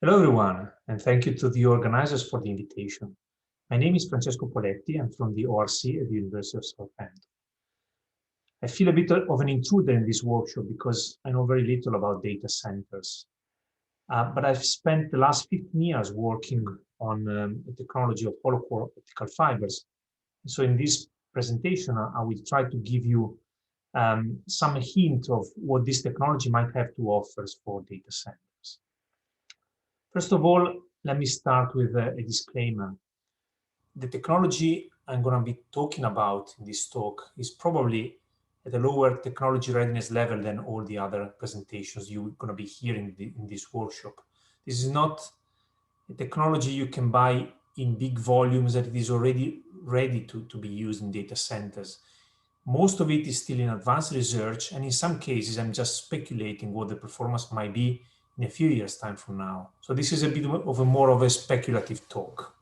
Hello, everyone, and thank you to the organizers for the invitation. My name is Francesco Poletti. I'm from the ORC at the University of Southampton. I feel a bit of an intruder in this workshop because I know very little about data centers. But I've spent the last 15 years working on the technology of Hollowcore optical fibers. So in this presentation, I will try to give you some hint of what this technology might have to offer for data centers. First of all, let me start with a disclaimer. The technology I'm going to be talking about in this talk is probably at a lower technology readiness level than all the other presentations you're going to be hearing in this workshop. This is not a technology you can buy in big volumes that it is already ready to be used in data centers. Most of it is still in advanced research, and in some cases, I'm just speculating what the performance might be in a few years' time from now. So this is a bit of a more of a speculative talk.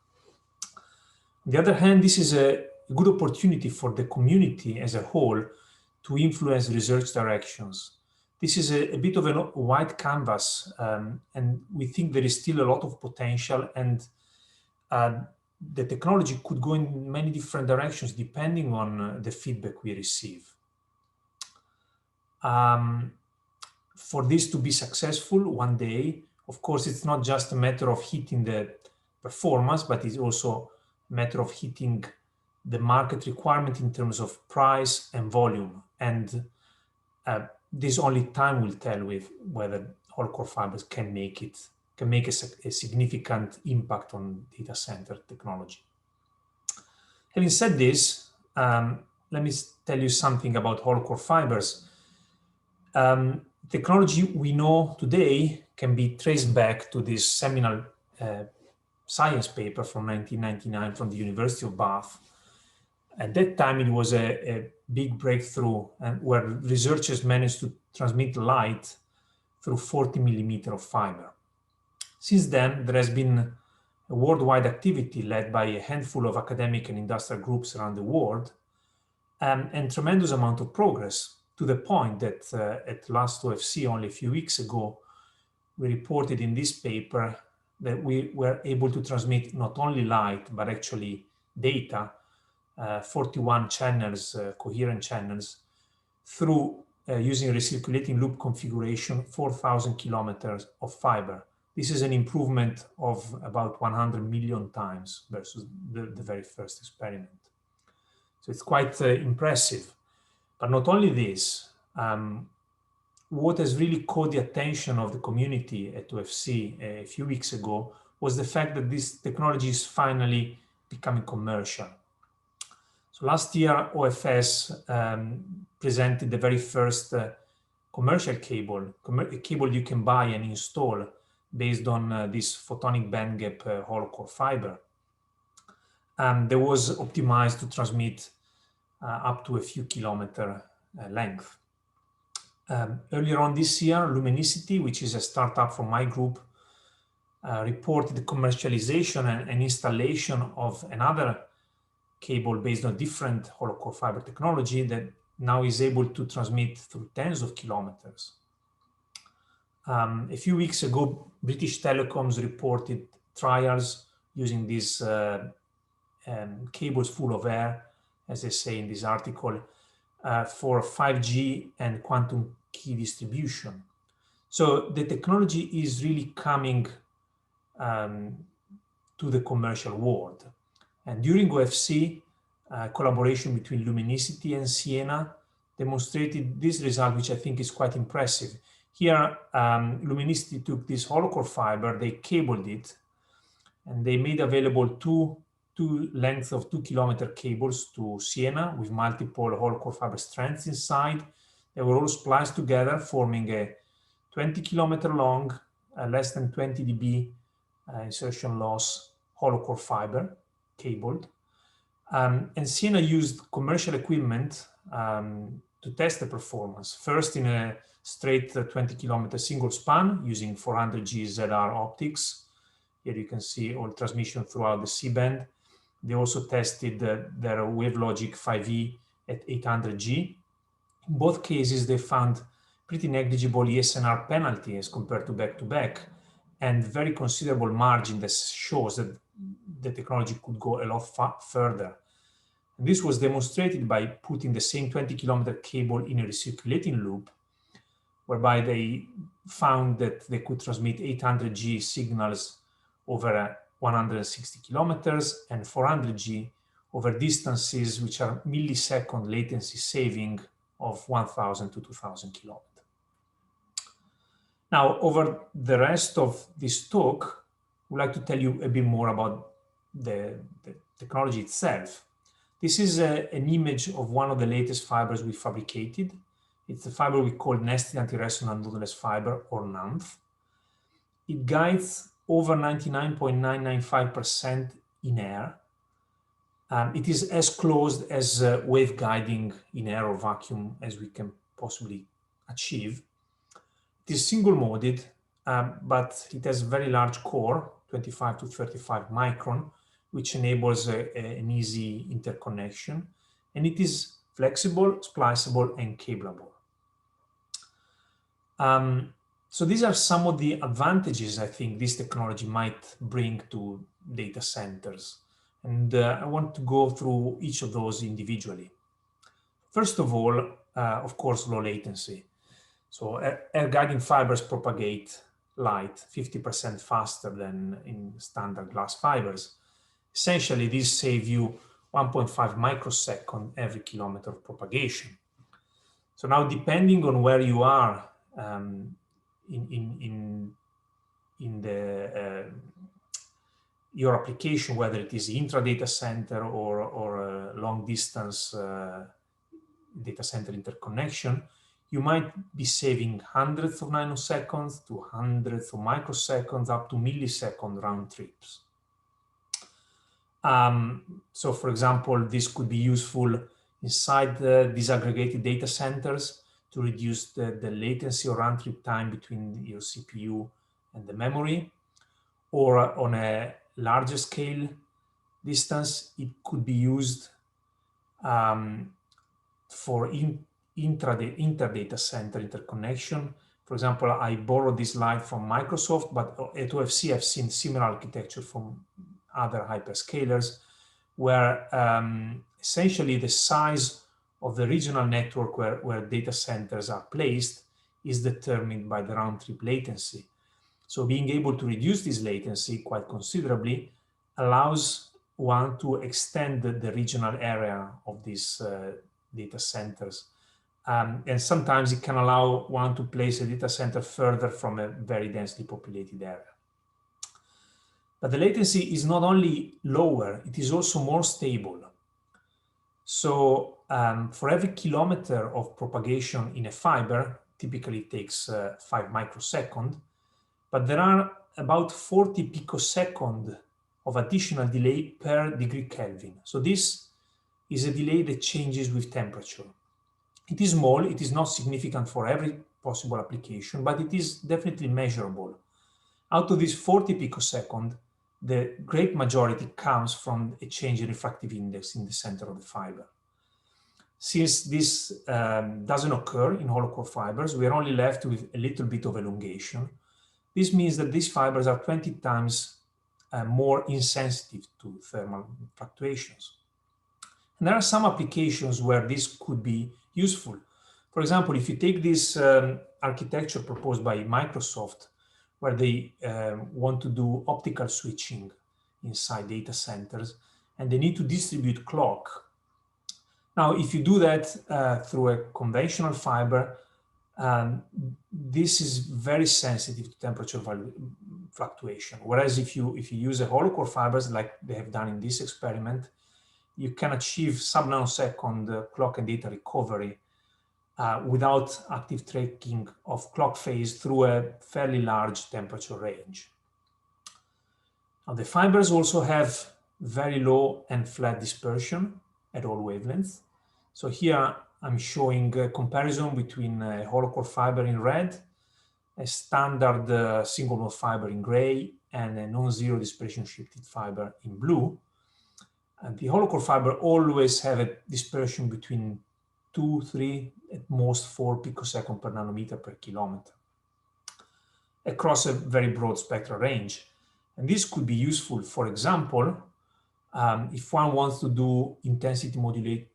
On the other hand, this is a good opportunity for the community as a whole to influence research directions. This is a bit of a white canvas, and we think there is still a lot of potential, and the technology could go in many different directions depending on the feedback we receive. For this to be successful one day, of course, it's not just a matter of hitting the performance, but it's also a matter of hitting the market requirement in terms of price and volume. And this only time will tell with whether Hollowcore fibers can make a significant impact on data center technology. Having said this, let me tell you something about Hollowcore fibers. Technology we know today can be traced back to this seminal science paper from 1999 from the University of Bath. At that time, it was a big breakthrough where researchers managed to transmit light through 40 millimeter of fiber. Since then, there has been a worldwide activity led by a handful of academic and industrial groups around the world, and tremendous amount of progress, to the point that at last OFC, only a few weeks ago, we reported in this paper that we were able to transmit not only light, but actually data, 41 channels, coherent channels, through using recirculating loop configuration, 4,000 kilometers of fiber. This is an improvement of about 100 million times versus the very first experiment. So it's quite impressive. But not only this, what has really caught the attention of the community at OFC a few weeks ago was the fact that this technology is finally becoming commercial. So last year, OFS presented the very first commercial cable, a cable you can buy and install based on this photonic bandgap Hollowcore fiber. That was optimized to transmit up to a few kilometer length. Earlier on this year, Luminicity, which is a startup from my group, reported the commercialization and installation of another cable based on different Hollowcore fiber technology that now is able to transmit through tens of kilometers. A few weeks ago, British Telecoms reported trials using these cables full of air, as they say in this article, for 5G and quantum key distribution. So the technology is really coming to the commercial world. And during OFC, collaboration between Luminicity and Siena demonstrated this result, which I think is quite impressive. Here, Luminicity took this Hollowcore fiber, they cabled it, and they made available two lengths of 2 kilometer cables to Siena with multiple Hollowcore fiber strands inside. They were all spliced together, forming a 20 kilometer long, less than 20 dB insertion loss Hollowcore fiber cabled. And Siena used commercial equipment to test the performance. First in a straight 20 kilometer single span using 400G ZR optics. Here you can see all transmission throughout the C-band. They also tested their WaveLogic 5E at 800G. In both cases, they found pretty negligible ESNR penalty as compared to back-to-back, and very considerable margin that shows that the technology could go a lot further. And this was demonstrated by putting the same 20-kilometer cable in a recirculating loop, whereby they found that they could transmit 800G signals over 160 kilometers and 400G over distances which are millisecond latency saving of 1,000 to 2,000 kilometers. Now, over the rest of this talk, I would like to tell you a bit more about the technology itself. This is an image of one of the latest fibers we fabricated. It's a fiber we call nested anti-resonant noduless fiber, or NANF. It guides over 99.995% in air. It is as closed as wave guiding in air or vacuum as we can possibly achieve. It is single-moded, but it has a very large core, 25 to 35 micron, which enables an easy interconnection. And it is flexible, spliceable, and cableable. So these are some of the advantages I think this technology might bring to data centers. And I want to go through each of those individually. First of all, of course, low latency. So air guiding fibers propagate light 50% faster than in standard glass fibers. Essentially, these save you 1.5 microsecond every kilometer of propagation. So now, depending on where you are in your application, whether it is intra-data center or a long-distance data center interconnection, you might be saving hundreds of nanoseconds to hundreds of microseconds up to millisecond round trips. So, for example, this could be useful inside the disaggregated data centers to reduce the latency or round trip time between your CPU and the memory. Or on a larger scale distance, it could be used for inter-data center interconnection. For example, I borrowed this slide from Microsoft, but at OFC I've seen similar architecture from other hyperscalers, where essentially the size of the regional network where data centers are placed is determined by the round-trip latency. So being able to reduce this latency quite considerably allows one to extend the regional area of these data centers. And sometimes it can allow one to place a data center further from a very densely populated area. But the latency is not only lower, it is also more stable. So for every kilometer of propagation in a fiber, typically it takes 5 microseconds, but there are about 40 picosecond of additional delay per degree Kelvin. So this is a delay that changes with temperature. It is small, it is not significant for every possible application, but it is definitely measurable. Out of these 40 picosecond, the great majority comes from a change in refractive index in the center of the fiber. Since this doesn't occur in Hollowcore fibers, we are only left with a little bit of elongation. This means that these fibers are 20 times more insensitive to thermal fluctuations. And there are some applications where this could be useful. For example, if you take this architecture proposed by Microsoft, where they want to do optical switching inside data centers, and they need to distribute clock. Now, if you do that through a conventional fiber, this is very sensitive to temperature fluctuation. Whereas if you use a Hollowcore fibers, like they have done in this experiment, you can achieve sub-nanosecond clock and data recovery without active tracking of clock phase through a fairly large temperature range. Now, the fibers also have very low and flat dispersion at all wavelengths. So here I'm showing a comparison between a Hollowcore fiber in red, a standard single-mode fiber in gray, and a non-zero dispersion shifted fiber in blue. And the Hollowcore fiber always have a dispersion between 2, 3, at most 4 picosecond per nanometer per kilometer. across a very broad spectral range. And this could be useful, for example, if one wants to do intensity modulated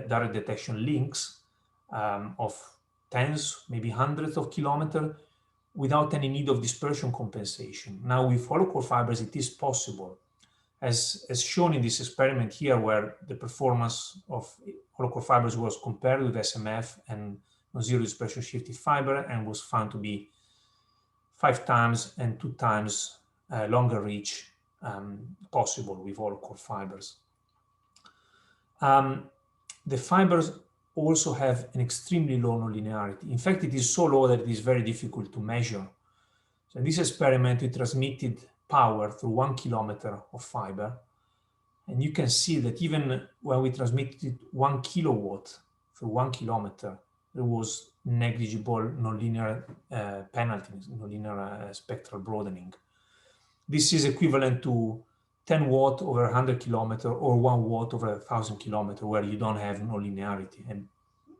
direct detection links of tens, maybe hundreds of kilometers without any need of dispersion compensation. Now with Hollowcore fibers, it is possible, as shown in this experiment here, where the performance of Hollowcore fibers was compared with SMF and non-zero dispersion shifted fiber, and was found to be 5 times and 2 times longer reach possible with Hollowcore fibers. The fibers also have an extremely low nonlinearity. In fact, it is so low that it is very difficult to measure. So in this experiment, we transmitted power through 1 kilometer of fiber. And you can see that even when we transmitted 1 kilowatt through 1 kilometer, there was negligible nonlinear penalty, nonlinear spectral broadening. This is equivalent to 10 watt over 100 kilometer or 1 watt over 1,000 kilometer, where you don't have nonlinearity. And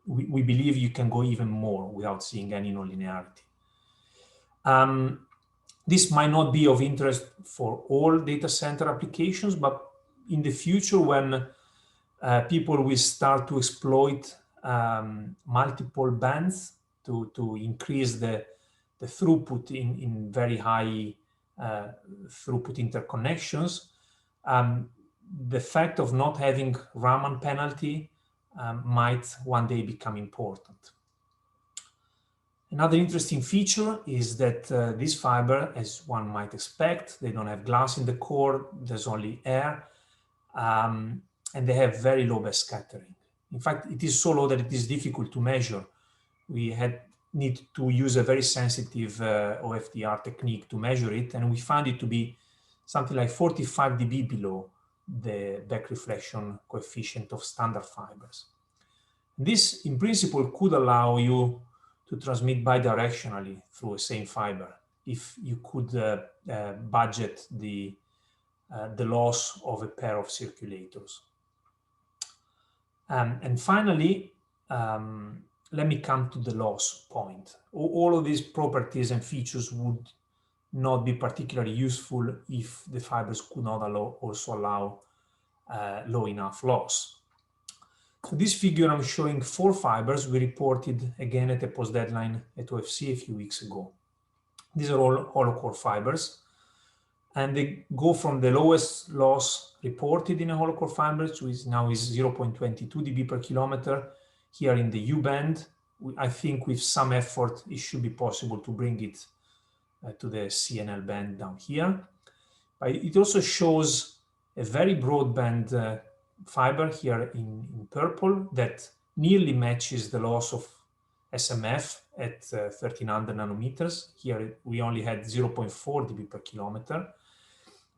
we believe you can go even more without seeing any nonlinearity. This might not be of interest for all data center applications, but in the future, when people will start to exploit multiple bands to increase the throughput in very high throughput interconnections, the fact of not having Raman penalty might one day become important. Another interesting feature is that this fiber, as one might expect, they don't have glass in the core, there's only air, and they have very low backscattering. In fact, it is so low that it is difficult to measure. We need to use a very sensitive OFDR technique to measure it, and we found it to be something like 45 dB below the back reflection coefficient of standard fibers. This, in principle, could allow you to transmit bidirectionally through a same fiber if you could budget the loss of a pair of circulators. And finally, let me come to the loss point. All of these properties and features would not be particularly useful if the fibers could not also allow low enough loss. So this figure, I'm showing 4 fibers we reported again at a post-deadline at OFC a few weeks ago. These are all Hollowcore fibers, and they go from the lowest loss reported in a Hollowcore fiber, which now is 0.22 dB per kilometer. Here in the U band, I think with some effort, it should be possible to bring it to the CNL band down here. But it also shows a very broadband fiber here in purple that nearly matches the loss of SMF at 1300 nanometers. Here we only had 0.4 dB per kilometer,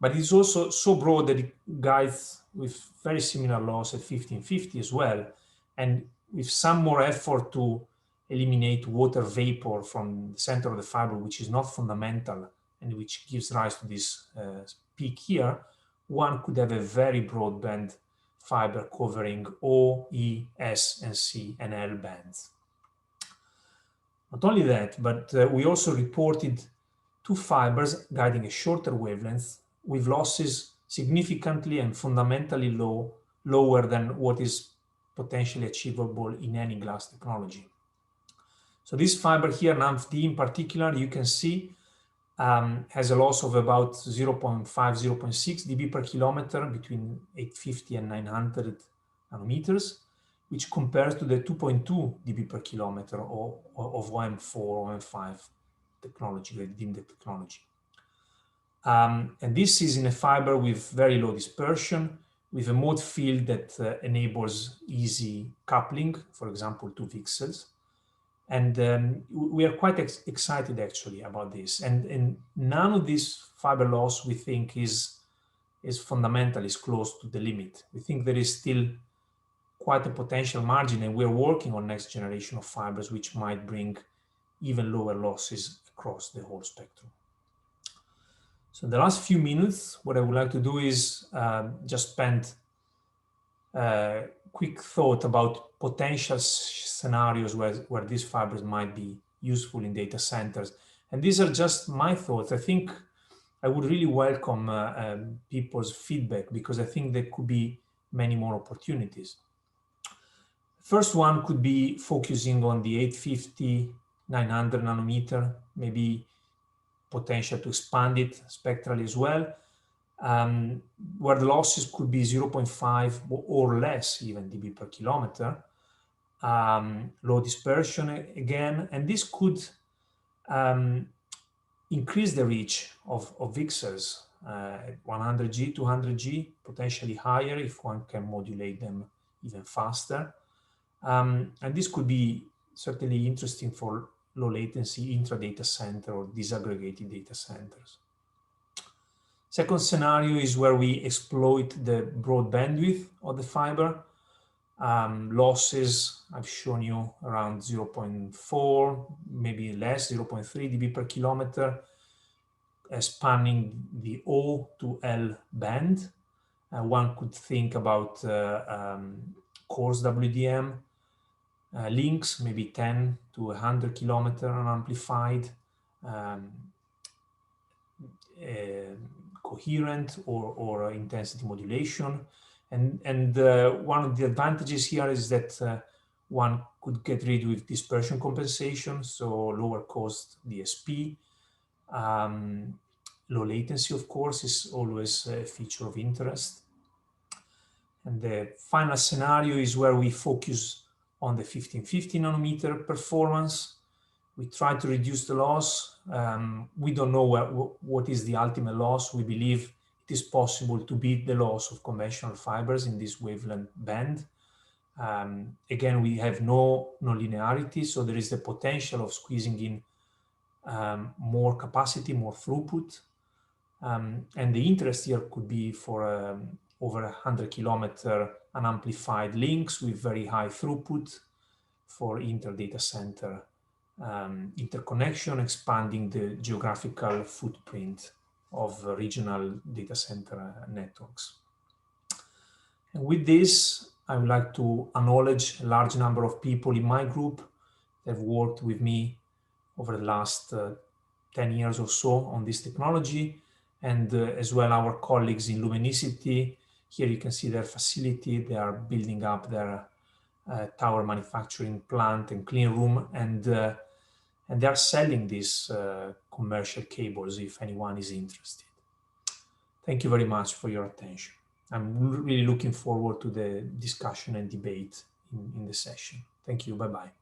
but it's also so broad that it guides with very similar loss at 1550 as well. And with some more effort to eliminate water vapor from the center of the fiber, which is not fundamental and which gives rise to this peak here, one could have a very broadband fiber covering O, E, S, and C, and L bands. Not only that, but we also reported 2 fibers guiding a shorter wavelength with losses significantly and fundamentally lower than what is potentially achievable in any glass technology. So this fiber here, NAMFD in particular, you can see has a loss of about 0.5, 0.6 dB per kilometer between 850 and 900 nanometers, which compares to the 2.2 dB per kilometer of OM4, OM5 technology, the DIMDEC technology. And this is in a fiber with very low dispersion, with a mode field that enables easy coupling, for example, 2 VCSELs. And we are quite excited actually about this. And none of this fiber loss we think is fundamental, is close to the limit. We think there is still quite a potential margin, and we're working on next generation of fibers which might bring even lower losses across the whole spectrum. So in the last few minutes, what I would like to do is just spend quick thought about potential scenarios where these fibers might be useful in data centers. And these are just my thoughts. I think I would really welcome people's feedback, because I think there could be many more opportunities. First one could be focusing on the 850, 900 nanometer, maybe potential to expand it spectrally as well, where the losses could be 0.5 or less even dB per kilometer, low dispersion again, and this could increase the reach of VCSELs, 100G, 200G, potentially higher if one can modulate them even faster. And this could be certainly interesting for low latency intra-data center or disaggregated data centers. Second scenario is where we exploit the broad bandwidth of the fiber. Losses, I've shown you around 0.4, maybe less, 0.3 dB per kilometer, spanning the O to L band. One could think about coarse WDM links, maybe 10 to 100 kilometer unamplified, coherent or intensity modulation. And one of the advantages here is that one could get rid with dispersion compensation, so lower cost DSP. Low latency, of course, is always a feature of interest. And the final scenario is where we focus on the 1550 nanometer performance. We try to reduce the loss. We don't know what is the ultimate loss. We believe it is possible to beat the loss of conventional fibers in this wavelength band. Again, we have no linearity, so there is the potential of squeezing in more capacity, more throughput. And the interest here could be for over 100 kilometer unamplified links with very high throughput for inter-data center interconnection, expanding the geographical footprint of regional data center networks. And with this, I would like to acknowledge a large number of people in my group that have worked with me over the last 10 years or so on this technology, and as well our colleagues in Luminicity. Here you can see their facility. They are building up their tower manufacturing plant and clean room, and they are selling these commercial cables if anyone is interested. Thank you very much for your attention. I'm really looking forward to the discussion and debate in the session. Thank you. Bye-bye.